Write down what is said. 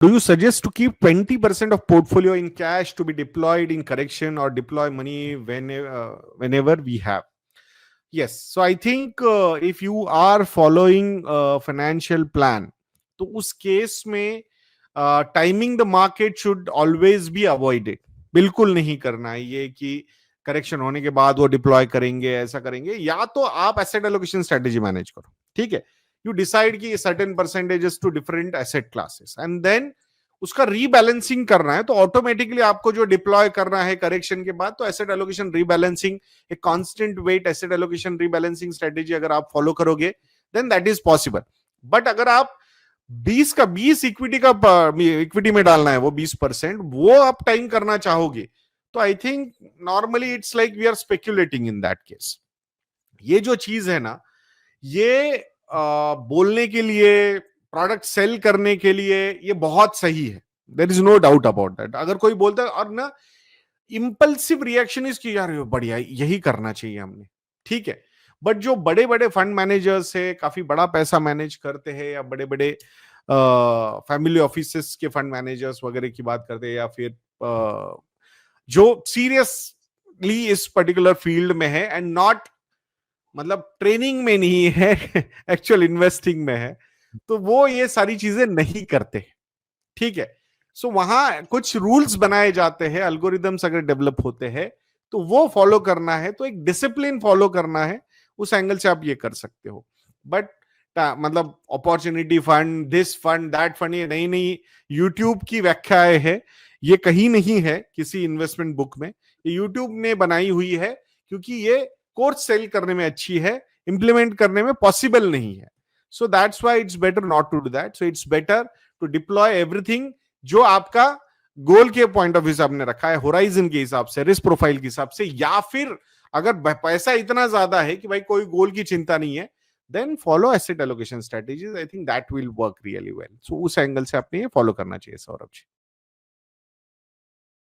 Do you suggest to keep 20% of portfolio in cash to be deployed in correction or deploy money whenever we have? Yes. So I think if you are following a financial plan, तो उस case में timing the market should always be avoided. बिल्कुल नहीं करना है ये कि correction होने के बाद वो डिप्लॉय करेंगे, ऐसा करेंगे. या तो आप एसेट एलोकेशन स्ट्रेटेजी मैनेज करो, ठीक है. यू डिसाइड कि certain percentages to different asset classes and then उसका रीबैलेंसिंग करना है. तो ऑटोमेटिकली आपको जो डिप्लॉय करना है करेक्शन के बाद, तो एसेट एलोकेशन रीबैलेंसिंग, एक constant weight asset allocation rebalancing strategy अगर आप फॉलो करोगे, then that is possible. But अगर आप 20 का 20 इक्विटी में डालना है, वो 20% वो आप टाइम करना चाहोगे, तो I think normally it's like we are speculating in that case. ये जो चीज है ना, ये बोलने के लिए, प्रोडक्ट सेल करने के लिए ये बहुत सही है. There is no doubt about that. अगर कोई बोलता है और ना, इंपल्सिव रिएक्शन इज कि यार बढ़िया यही करना चाहिए हमने, ठीक है. बट जो बड़े बड़े फंड मैनेजर्स है, काफी बड़ा पैसा मैनेज करते हैं, या बड़े बड़े फैमिली ऑफिसेस के फंड मैनेजर्स वगैरह की बात करते हैं, या फिर जो सीरियसली इस पर्टिकुलर फील्ड में है एंड नॉट, मतलब ट्रेनिंग में नहीं है, एक्चुअल इन्वेस्टिंग में है, तो वो ये सारी चीजें नहीं करते, ठीक है. सो वहां कुछ रूल्स बनाए जाते हैं, अल्गोरिदम्स अगर डेवलप होते हैं तो वो फॉलो करना है, तो एक डिसिप्लिन फॉलो करना है. उस एंगल से आप ये कर सकते हो. बट मतलब opportunity fund, this fund, that fund, ये नई नई यूट्यूब की व्याख्याएं है, ये कहीं नहीं है किसी इन्वेस्टमेंट बुक में. ये यूट्यूब ने बनाई हुई है क्योंकि ये कोर्स सेल करने में अच्छी है, इंप्लीमेंट करने में पॉसिबल नहीं है. So that's why it's better not to do that. So it's better to deploy everything जो आपका गोल के पॉइंट ऑफ व्यू से आपने रखा है, होराइजन के हिसाब से, रिस्क प्रोफाइल के हिसाब से, या फिर अगर पैसा इतना ज्यादा है कि भाई कोई गोल की चिंता नहीं है, then follow asset allocation strategies. I think that will work really well. So उस एंगल से आपने ये फॉलो करना चाहिए सौरभ जी.